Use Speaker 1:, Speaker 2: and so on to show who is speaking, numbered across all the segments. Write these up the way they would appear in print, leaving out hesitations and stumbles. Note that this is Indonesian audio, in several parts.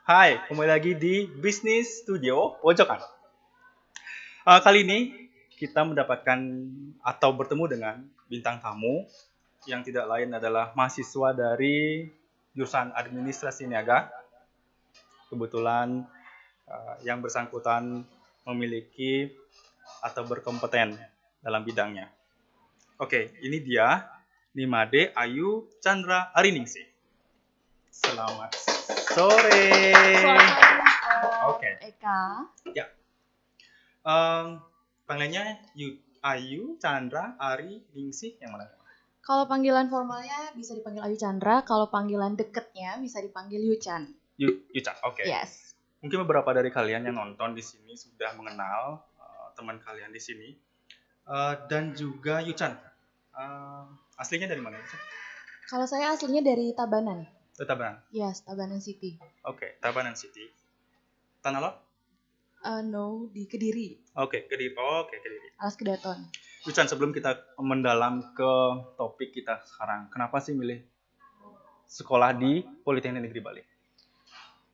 Speaker 1: Hai, kembali lagi di Bisnis Studio Pojokan. Kali ini kita mendapatkan atau bertemu dengan bintang tamu yang tidak lain adalah mahasiswa dari jurusan Administrasi Niaga. Kebetulan yang bersangkutan memiliki atau berkompeten dalam bidangnya. Oke, ini dia Nimade Ayu Chandra Ariningsih. Selamat sore.
Speaker 2: Selamat
Speaker 1: Oke.
Speaker 2: Eka.
Speaker 1: Ya. Panggilannya Ayu, Chandra, Ari, Ningsih, yang mana?
Speaker 2: Kalau panggilan formalnya bisa dipanggil Ayu Chandra, kalau panggilan deketnya bisa dipanggil Yuchan.
Speaker 1: Yuchan, oke.
Speaker 2: Yes.
Speaker 1: Mungkin beberapa dari kalian yang nonton di sini sudah mengenal teman kalian di sini. Dan juga Yuchan. Aslinya dari mana?
Speaker 2: Kalau saya aslinya dari Tabanan.
Speaker 1: Tabanan.
Speaker 2: Yes, Tabanan City.
Speaker 1: Oke, Tabanan City. Tanah Lot?
Speaker 2: No, di Kediri.
Speaker 1: Oke, Kediri. Oke, Kediri.
Speaker 2: Alas Kedaton.
Speaker 1: Yuchan, sebelum kita mendalam ke topik kita sekarang, kenapa sih milih sekolah di Politeknik Negeri Bali?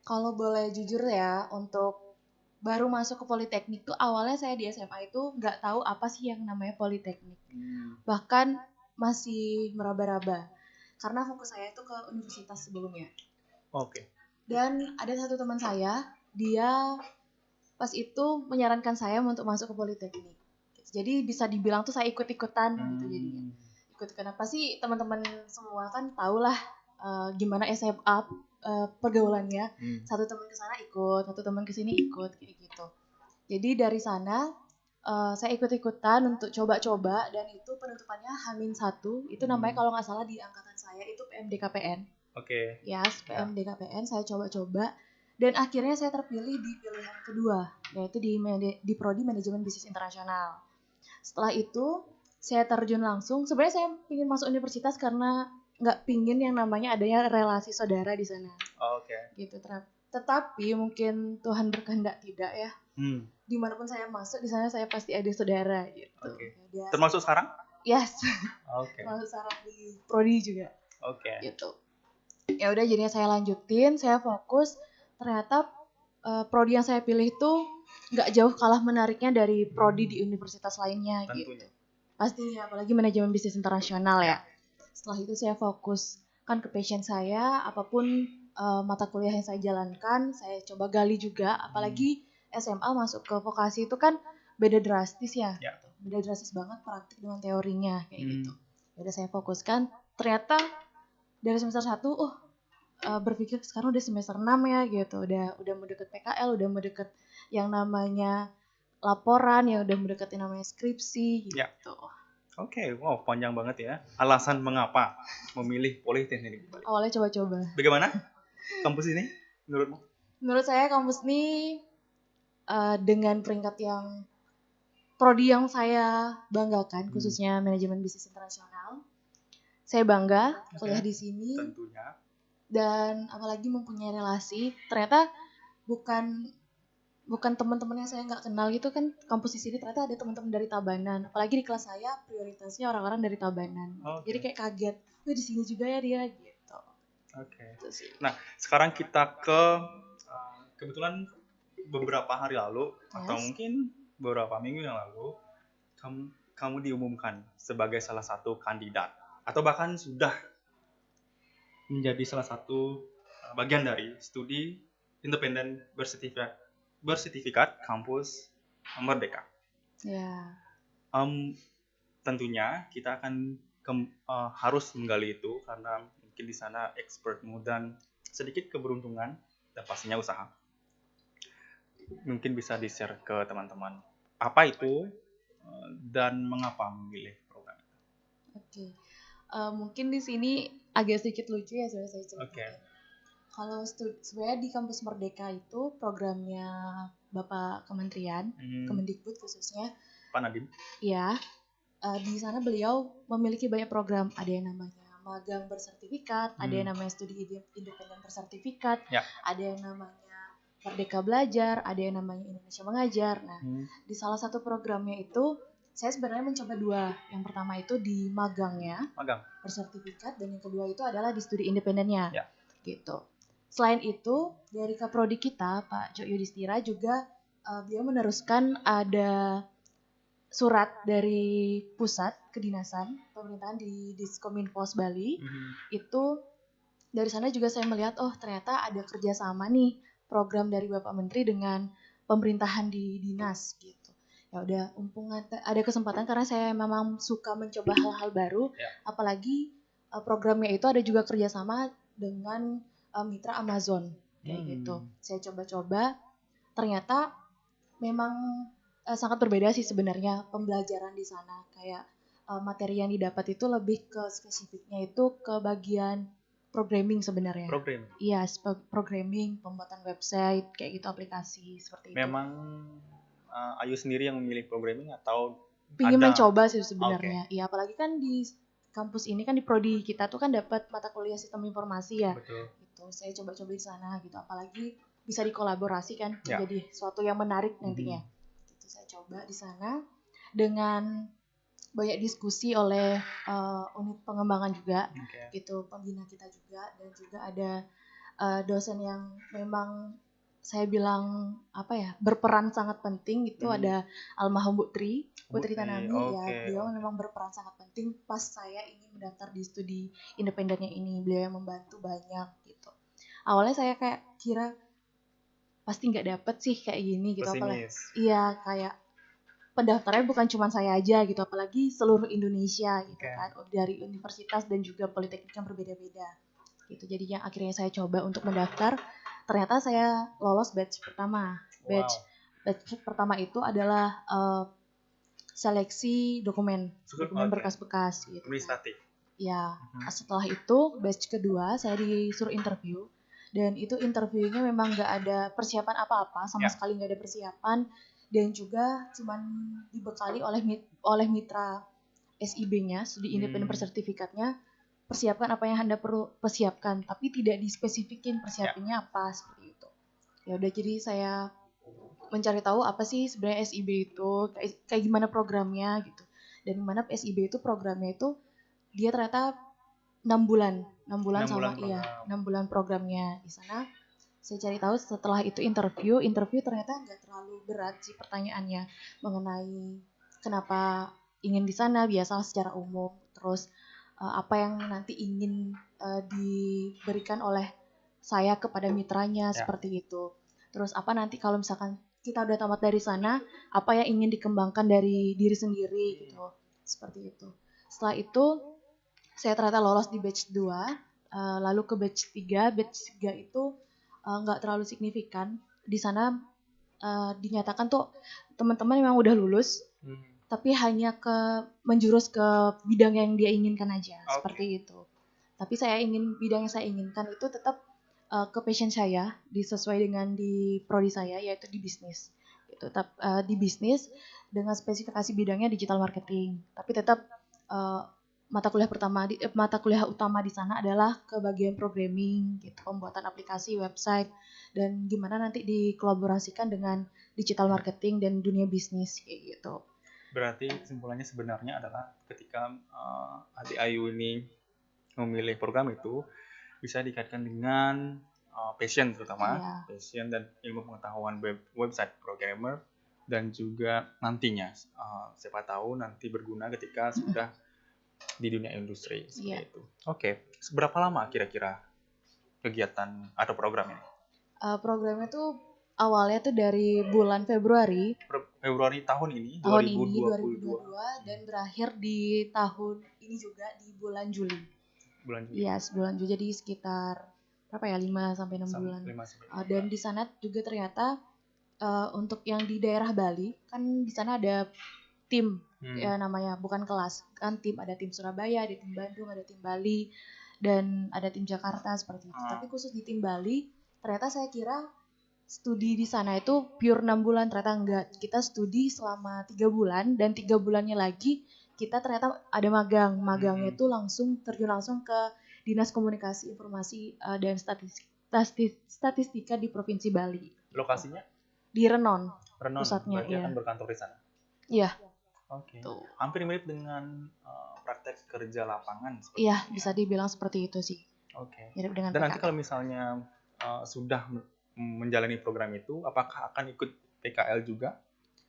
Speaker 2: Kalau boleh jujur ya, untuk baru masuk ke Politeknik tuh awalnya saya di SMA itu nggak tahu apa sih yang namanya Politeknik. Bahkan masih meraba-raba. Karena fokus saya itu ke universitas sebelumnya.
Speaker 1: Oke.
Speaker 2: Dan ada satu teman saya, dia pas itu menyarankan saya untuk masuk ke Politeknik. Jadi bisa dibilang tuh saya ikut-ikutan gitu jadinya. Ikut-ikutan apa sih, teman-teman semua kan tahulah gimana SMA pergaulannya. Satu teman ke sana ikut, satu teman ke sini ikut kayak gitu. Jadi dari sana saya ikut-ikutan untuk coba-coba, dan itu penutupannya H-1. Itu namanya kalau nggak salah di angkatan saya itu PMDKPN.
Speaker 1: Oke.
Speaker 2: Yes, PMDKPN saya coba-coba. Dan akhirnya saya terpilih di pilihan kedua, yaitu di Prodi Manajemen Bisnis Internasional. Setelah itu, saya terjun langsung. Sebenarnya saya ingin masuk universitas karena nggak pingin yang namanya adanya relasi saudara di sana.
Speaker 1: Oke.
Speaker 2: Gitu. Tetapi mungkin Tuhan berkehendak tidak ya. Dimanapun saya masuk, di sana saya pasti ada saudara gitu.
Speaker 1: Oke. Termasuk sekarang?
Speaker 2: Yes.
Speaker 1: Oke.
Speaker 2: Termasuk sekarang di Prodi juga.
Speaker 1: Oke.
Speaker 2: Gitu. Ya udah, jadinya saya lanjutin, saya fokus. Ternyata prodi yang saya pilih itu nggak jauh kalah menariknya dari prodi di universitas lainnya.
Speaker 1: Tentunya.
Speaker 2: Gitu. Pastinya, apalagi manajemen bisnis internasional ya. Setelah itu saya fokus kan ke passion saya, apapun mata kuliah yang saya jalankan, saya coba gali juga. Apalagi SMA masuk ke vokasi itu kan beda drastis ya. Beda drastis banget praktik dengan teorinya kayak gitu. Udah saya fokuskan, ternyata dari semester 1 berpikir sekarang udah semester 6 ya gitu, udah mau deket PKL, udah mau deket yang namanya laporan, ya udah mau deket yang namanya skripsi gitu.
Speaker 1: Oke, wow, panjang banget ya. Alasan mengapa memilih Politeknik Bali?
Speaker 2: Awalnya coba-coba.
Speaker 1: Bagaimana kampus ini menurutmu?
Speaker 2: Menurut saya kampus ini dengan peringkat yang prodi yang saya banggakan, khususnya manajemen bisnis internasional, saya bangga kuliah di sini.
Speaker 1: Tentunya.
Speaker 2: Dan apalagi mempunyai relasi, ternyata bukan teman-teman yang saya nggak kenal gitu kan. Kampus di sini ternyata ada teman-teman dari Tabanan, apalagi di kelas saya prioritasnya orang-orang dari Tabanan. Jadi kayak kaget, di sini juga ya dia gitu.
Speaker 1: Nah, sekarang kita ke kebetulan beberapa hari lalu atau mungkin beberapa minggu yang lalu kamu diumumkan sebagai salah satu kandidat atau bahkan sudah menjadi salah satu bagian dari studi independen bersertifikat kampus Merdeka.
Speaker 2: Ya.
Speaker 1: Tentunya kita akan harus menggali itu karena mungkin di sana expertmu dan sedikit keberuntungan dan pastinya usaha. Mungkin bisa di-share ke teman-teman apa itu dan mengapa memilih program itu.
Speaker 2: Oke. Mungkin di sini agak sedikit lucu ya, saya ceritakan. Kalau sebenarnya di kampus Merdeka itu programnya Bapak Kementerian, Kemendikbud khususnya,
Speaker 1: Pak Nadiem.
Speaker 2: Iya. Di sana beliau memiliki banyak program. Ada yang namanya magang bersertifikat, ada yang namanya studi independen bersertifikat, ada yang namanya Merdeka Belajar, ada yang namanya Indonesia Mengajar. Nah, di salah satu programnya itu saya sebenarnya mencoba 2. Yang pertama itu di magangnya, bersertifikat, dan yang kedua itu adalah di studi independennya. Gitu. Selain itu, dari Kaprodi kita, Pak Cok Yudhistira juga beliau meneruskan ada surat dari pusat kedinasan pemerintahan di Diskominfos Bali. Itu dari sana juga saya melihat, oh ternyata ada kerjasama nih program dari Bapak Menteri dengan pemerintahan di dinas gitu. Ya udah, mumpung ada kesempatan karena saya memang suka mencoba hal-hal baru, apalagi programnya itu ada juga kerjasama dengan mitra Amazon kayak gitu. Saya coba-coba, ternyata memang sangat berbeda sih sebenarnya pembelajaran di sana. Kayak materi yang didapat itu lebih ke spesifiknya itu ke bagian programming sebenarnya. Iya, programming, pembuatan website, kayak gitu, aplikasi seperti itu.
Speaker 1: Memang Ayu sendiri yang memilih programming atau
Speaker 2: Pingin mencoba sih sebenarnya. Iya, apalagi kan di kampus ini kan di prodi kita tuh kan dapat mata kuliah sistem informasi ya.
Speaker 1: Betul.
Speaker 2: Gitu. Saya coba-coba di sana gitu. Apalagi bisa dikolaborasi kan menjadi suatu yang menarik nantinya. Gitu, saya coba di sana dengan banyak diskusi oleh unit pengembangan juga, gitu, pembina kita juga, dan juga ada dosen yang memang saya bilang apa ya, berperan sangat penting itu ada almarhum Putri Tanami ya, beliau memang berperan sangat penting pas saya ingin mendaftar di studi independennya ini, beliau yang membantu banyak gitu. Awalnya saya kayak kira pasti nggak dapet sih kayak gini gitu, apalagi iya kayak pendaftarnya bukan cuma saya aja gitu, apalagi seluruh Indonesia gitu kan, dari universitas dan juga politeknik yang berbeda-beda gitu. Jadinya akhirnya saya coba untuk mendaftar, ternyata saya lolos batch pertama. Batch pertama itu adalah seleksi dokumen berkas-bekas gitu.
Speaker 1: Administratif.
Speaker 2: Ya, setelah itu batch kedua saya disuruh interview, dan itu interviewnya memang nggak ada persiapan apa-apa, sama sekali nggak ada persiapan, dan juga cuman dibekali oleh mitra SIB-nya, studi independen bersertifikatnya, persiapkan apa yang Anda perlu persiapkan, tapi tidak dispesifikin persiapinnya apa seperti itu. Ya udah, jadi saya mencari tahu apa sih sebenarnya SIB itu, kayak gimana programnya gitu. Dan gimana SIB itu programnya itu dia ternyata 6 bulan sama 6 bulan programnya di sana. Saya cari tahu setelah itu interview ternyata nggak terlalu berat sih pertanyaannya mengenai kenapa ingin di sana, biasa secara umum, terus apa yang nanti ingin diberikan oleh saya kepada mitranya seperti itu. Terus apa nanti kalau misalkan kita udah tamat dari sana, apa yang ingin dikembangkan dari diri sendiri gitu. Seperti itu. Setelah itu saya ternyata lolos di batch 2, lalu ke batch 3. Batch 3 itu nggak terlalu signifikan. Di sana dinyatakan tuh teman-teman memang udah lulus, tapi hanya menjurus ke bidang yang dia inginkan aja, seperti itu. Tapi bidang yang saya inginkan itu tetap ke passion saya, sesuai dengan di prodi saya, yaitu di bisnis. Gitu. Tetap di bisnis dengan spesifikasi bidangnya digital marketing. Tapi tetap mata kuliah utama di sana adalah ke bagian programming, gitu, pembuatan aplikasi, website, dan gimana nanti dikolaborasikan dengan digital marketing dan dunia bisnis kayak gitu.
Speaker 1: Berarti kesimpulannya sebenarnya adalah ketika adik Ayu ini memilih program itu bisa dikaitkan dengan passion, terutama passion dan ilmu pengetahuan website programmer, dan juga nantinya siapa tahu nanti berguna ketika sudah di dunia industri seperti itu. Oke, seberapa lama kira-kira kegiatan atau program ini?
Speaker 2: Programnya tuh awalnya tuh dari bulan Februari
Speaker 1: tahun ini
Speaker 2: 2022 dan berakhir di tahun ini juga di bulan Juli. Iya, sebulan Juli, jadi sekitar berapa ya, 5 sampai 6 bulan. Dan di sana juga ternyata untuk yang di daerah Bali kan di sana ada tim ya, namanya bukan kelas kan, tim, ada tim Surabaya, ada tim Bandung, ada tim Bali, dan ada tim Jakarta seperti itu. Tapi khusus di tim Bali ternyata saya kira studi di sana itu pure 6 bulan, ternyata enggak. Kita studi selama 3 bulan, dan 3 bulannya lagi kita ternyata ada magangnya itu terjun langsung ke Dinas Komunikasi Informasi dan Statistika di Provinsi Bali.
Speaker 1: Lokasinya
Speaker 2: di Renon pusatnya.
Speaker 1: Berarti akan berkantor di sana.
Speaker 2: Iya.
Speaker 1: Oke. Hampir mirip dengan praktek kerja lapangan.
Speaker 2: Iya, bisa dibilang seperti itu sih.
Speaker 1: Oke.
Speaker 2: Mirip dengan
Speaker 1: dan
Speaker 2: PKL.
Speaker 1: Nanti kalau misalnya sudah menjalani program itu, apakah akan ikut PKL juga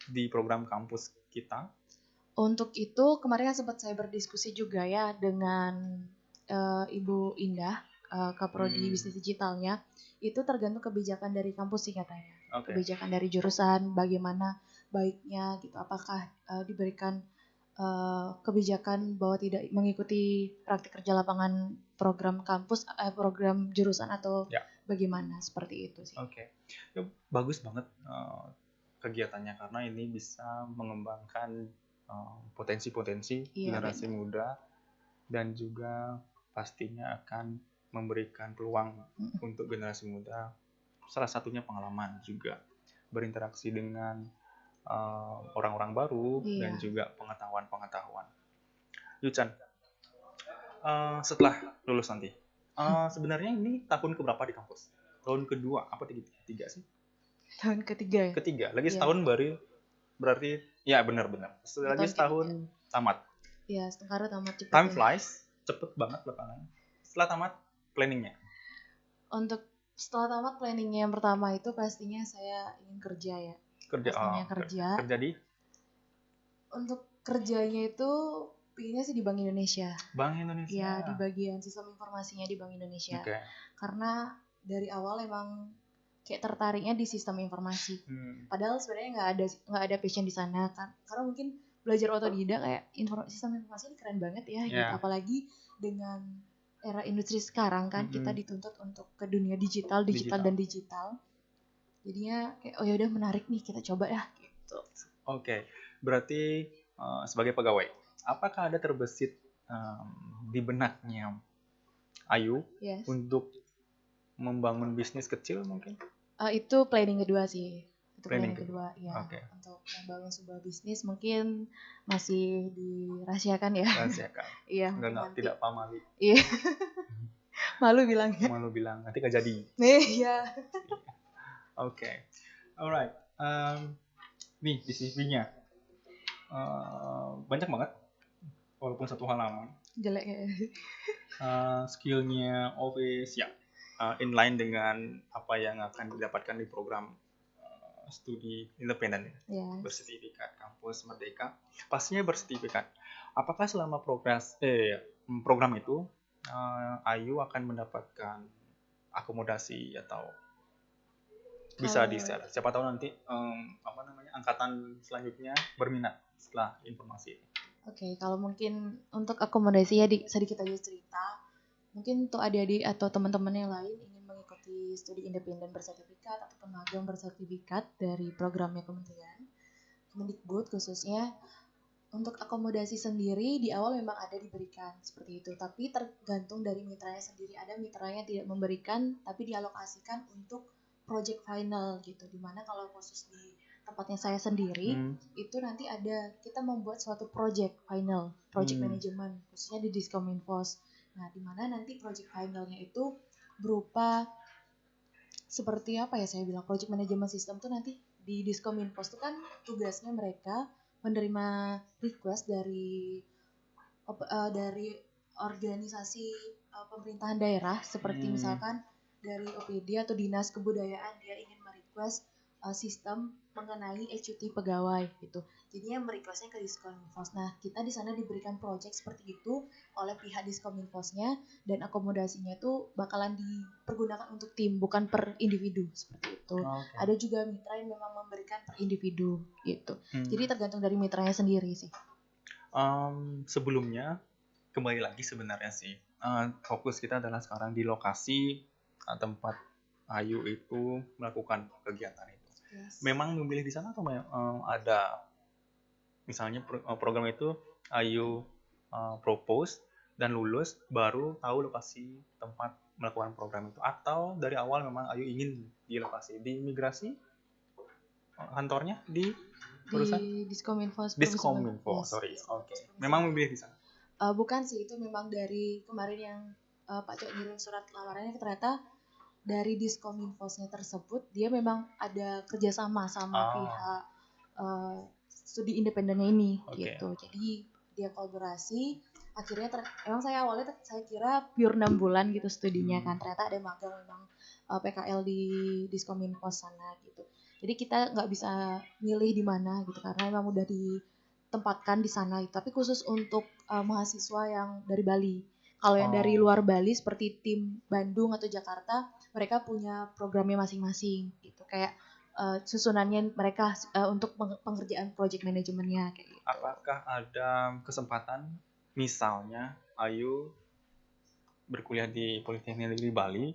Speaker 1: di program kampus kita?
Speaker 2: Untuk itu kemarin kan sempat saya berdiskusi juga ya dengan Ibu Indah, Kaprodi Bisnis Digitalnya. Itu tergantung kebijakan dari kampus sih katanya.
Speaker 1: Okay.
Speaker 2: Kebijakan dari jurusan, bagaimana baiknya gitu. Apakah diberikan kebijakan bahwa tidak mengikuti praktik kerja lapangan program kampus, program jurusan atau bagaimana, seperti itu sih.
Speaker 1: Oke, ya, bagus banget kegiatannya karena ini bisa mengembangkan potensi-potensi generasi muda dan juga pastinya akan memberikan peluang untuk generasi muda. Salah satunya pengalaman juga, berinteraksi dengan orang-orang baru dan juga pengetahuan-pengetahuan. Yuchan, setelah lulus nanti, sebenarnya ini tahun keberapa di kampus? Tahun kedua apa tiga sih?
Speaker 2: Tahun ketiga ya?
Speaker 1: Ketiga, lagi setahun baru berarti ya benar-benar. Lagi setahun tamat.
Speaker 2: Iya, sekarang tamat cepet.
Speaker 1: Time flies, cepet banget belakangan. Setelah tamat, planningnya?
Speaker 2: Untuk setelah tamat planningnya yang pertama itu pastinya saya ingin kerja ya. Kerja
Speaker 1: di?
Speaker 2: Untuk kerjanya itu pinginnya sih di Bank Indonesia.
Speaker 1: Bank Indonesia?
Speaker 2: Ya, di bagian sistem informasinya di Bank Indonesia.
Speaker 1: Okay.
Speaker 2: Karena dari awal emang kayak tertariknya di sistem informasi. Padahal sebenarnya nggak ada passion di sana kan. Karena mungkin belajar otodidak kayak sistem informasi ini keren banget ya. Gitu. Apalagi dengan era industri sekarang kan kita dituntut untuk ke dunia digital. Jadinya kayak oh ya udah menarik nih, kita coba ya gitu.
Speaker 1: Oke. Berarti sebagai pegawai, apakah ada terbesit di benaknya Ayu untuk membangun bisnis kecil mungkin?
Speaker 2: Itu planning kedua sih. Planning kedua ya.
Speaker 1: Okay.
Speaker 2: Untuk membangun sebuah bisnis mungkin masih dirahasiakan ya.
Speaker 1: Rahasiakan.
Speaker 2: Iya.
Speaker 1: Tidak pamali.
Speaker 2: Iya. Malu bilangnya.
Speaker 1: Malu bilang nanti nggak jadi.
Speaker 2: Iya.
Speaker 1: Oke. Alright. Nih di CV-nya banyak banget, walaupun satu halaman.
Speaker 2: Jelek ya.
Speaker 1: Skillnya always inline dengan apa yang akan didapatkan di program studi independen, bersertifikat kampus Merdeka, pastinya bersertifikat. Apakah selama program itu Ayu akan mendapatkan akomodasi atau bisa di-share? Siapa tahu nanti angkatan selanjutnya berminat setelah informasi ini.
Speaker 2: Oke, kalau mungkin untuk akomodasi ya sedikit aja cerita. Mungkin untuk adik-adik atau teman-teman yang lain ingin mengikuti studi independen bersertifikat ataupun magang bersertifikat dari programnya Kementerian Kemendikbud khususnya, untuk akomodasi sendiri di awal memang ada diberikan seperti itu, tapi tergantung dari mitranya sendiri. Ada mitranya tidak memberikan tapi dialokasikan untuk project final gitu, dimana kalau khusus di tempatnya saya sendiri itu nanti ada kita membuat suatu project final, project management khususnya di Diskominfos. Nah, di mana nanti project finalnya itu berupa seperti apa ya saya bilang, project management system tuh nanti di Diskominfos itu kan tugasnya mereka menerima request dari organisasi pemerintahan daerah seperti misalkan dari OPD atau Dinas Kebudayaan, dia ingin merequest sistem mengenai HUT pegawai gitu. Jadinya merequestnya ke Diskominfos. Nah, kita di sana diberikan project seperti itu oleh pihak Diskominfosnya, dan akomodasinya itu bakalan dipergunakan untuk tim, bukan per individu seperti itu. Okay. Ada juga mitra yang memang memberikan per individu gitu. Jadi tergantung dari mitranya sendiri sih.
Speaker 1: Sebelumnya kembali lagi sebenarnya sih fokus kita adalah sekarang di lokasi tempat Ayu itu melakukan kegiatan itu. Yes. Memang memilih di sana atau ada misalnya program itu Ayu propose dan lulus baru tahu lokasi tempat melakukan program itu, atau dari awal memang Ayu ingin di lokasi di imigrasi kantornya di perusahaan
Speaker 2: Diskominfos.
Speaker 1: Sorry. Oke. Memang memilih di sana.
Speaker 2: Bukan sih, itu memang dari kemarin yang Pak Cok ngirim surat lamarannya, ternyata dari Diskominfosnya tersebut dia memang ada kerjasama sama pihak studi independennya ini gitu. Jadi dia kolaborasi. Akhirnya emang saya awalnya saya kira pure 6 bulan gitu studinya kan. Ternyata ada magang memang PKL di Diskominfo sana gitu. Jadi kita nggak bisa milih di mana gitu karena memang udah ditempatkan di sana. Tapi khusus untuk mahasiswa yang dari Bali. Kalau yang dari luar Bali seperti tim Bandung atau Jakarta, mereka punya programnya masing-masing gitu. Kayak susunannya mereka untuk pengerjaan project manajemennya kayak gitu.
Speaker 1: Apakah ada kesempatan misalnya Ayu berkuliah di Politeknik Negeri Bali,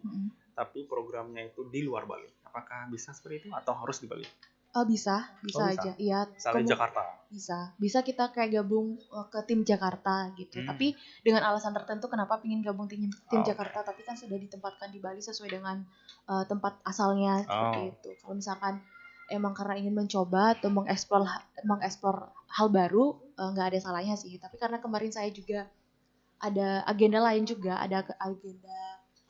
Speaker 1: tapi programnya itu di luar Bali? Apakah bisa seperti itu atau harus di Bali?
Speaker 2: Bisa aja. Iya.
Speaker 1: Misalnya Jakarta.
Speaker 2: Bisa kita kayak gabung ke tim Jakarta gitu. Tapi dengan alasan tertentu kenapa ingin gabung tim Jakarta, tapi kan sudah ditempatkan di Bali sesuai dengan tempat asalnya seperti itu. Kalau misalkan emang karena ingin mencoba atau mengeksplor hal baru, nggak ada salahnya sih. Tapi karena kemarin saya juga ada agenda lain juga, ada agenda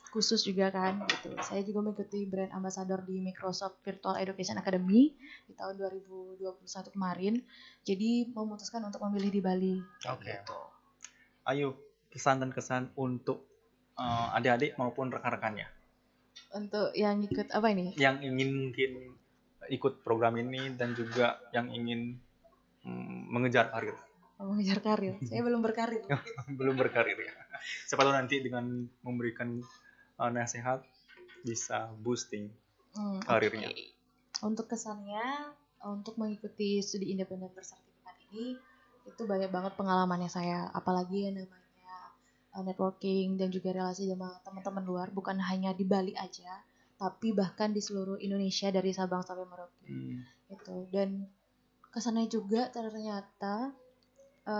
Speaker 2: khusus juga kan gitu. Saya juga mengikuti brand ambassador di Microsoft Virtual Education Academy di tahun 2021 kemarin. Jadi memutuskan untuk memilih di Bali.
Speaker 1: Oke. Gitu. Ayo, pesan dan kesan untuk adik-adik maupun rekan-rekannya.
Speaker 2: Untuk yang ikut apa ini?
Speaker 1: Yang ingin mungkin ikut program ini dan juga yang ingin mengejar karir.
Speaker 2: Mengejar karir. Saya belum berkarir.
Speaker 1: Belum berkarir ya. Siapa tahu nanti dengan memberikan nasihat bisa boosting karirnya.
Speaker 2: Okay. Untuk kesannya untuk mengikuti studi independen bersertifikat ini itu banyak banget pengalamannya saya, apalagi yang namanya networking dan juga relasi sama teman-teman luar, bukan hanya di Bali aja, tapi bahkan di seluruh Indonesia dari Sabang sampai Merauke. Itu. Dan kesannya juga ternyata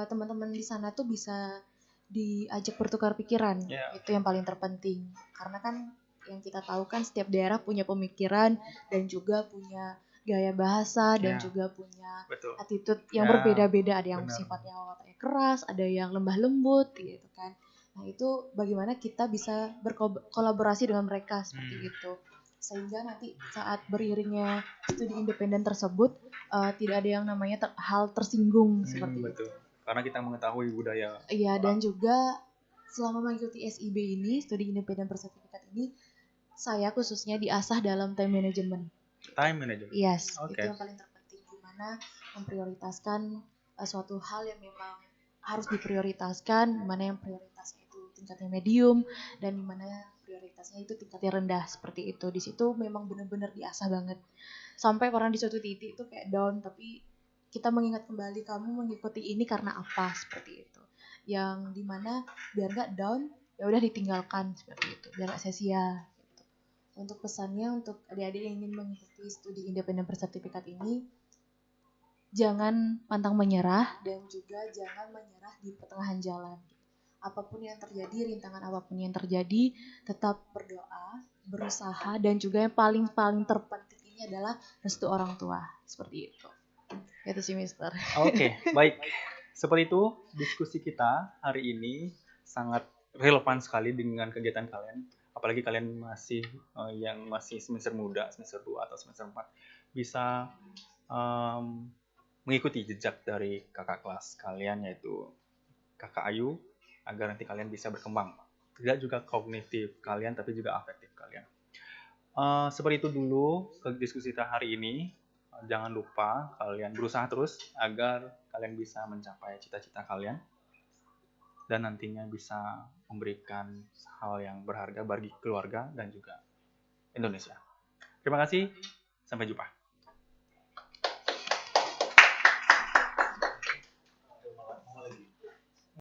Speaker 2: teman-teman di sana tuh bisa diajak bertukar pikiran. Itu yang paling terpenting. Karena kan yang kita tahu kan setiap daerah punya pemikiran dan juga punya gaya bahasa dan juga punya attitude yang berbeda-beda. Ada yang sifatnya wataknya keras, ada yang lembah lembut gitu kan. Nah itu bagaimana kita bisa berkolaborasi dengan mereka seperti itu. Sehingga nanti saat beriringnya studi independen tersebut tidak ada yang namanya hal tersinggung seperti itu.
Speaker 1: Karena kita mengetahui budaya.
Speaker 2: Iya, dan juga selama mengikuti SIB ini, studi independen bersertifikat ini, saya khususnya diasah dalam time management.
Speaker 1: Time management?
Speaker 2: Yes, itu yang paling terpenting. Gimana memprioritaskan suatu hal yang memang harus diprioritaskan, mana yang prioritasnya itu tingkatnya medium, dan dimana prioritasnya itu tingkatnya rendah, seperti itu. Di situ memang benar-benar diasah banget. Sampai pernah di suatu titik itu kayak down, tapi kita mengingat kembali kamu mengikuti ini karena apa, seperti itu. Yang dimana biar gak down, ya udah ditinggalkan seperti itu, biar gak sia-sia. Gitu. Untuk pesannya untuk adik-adik yang ingin mengikuti studi independen bersertifikat ini, jangan pantang menyerah dan juga jangan menyerah di pertengahan jalan. Apapun yang terjadi, rintangan apapun yang terjadi, tetap berdoa, berusaha, dan juga yang paling terpenting ini adalah restu orang tua, seperti itu. Itu sih Mister.
Speaker 1: Oke, baik. Seperti itu diskusi kita hari ini sangat relevan sekali dengan kegiatan kalian. Apalagi kalian yang masih semester muda, semester 2 atau semester 4 bisa mengikuti jejak dari kakak kelas kalian yaitu Kakak Ayu agar nanti kalian bisa berkembang. Tidak juga kognitif kalian tapi juga afektif kalian. Seperti itu dulu diskusi kita hari ini. Jangan lupa kalian berusaha terus agar kalian bisa mencapai cita-cita kalian dan nantinya bisa memberikan hal yang berharga bagi keluarga dan juga Indonesia. Terima kasih, sampai jumpa.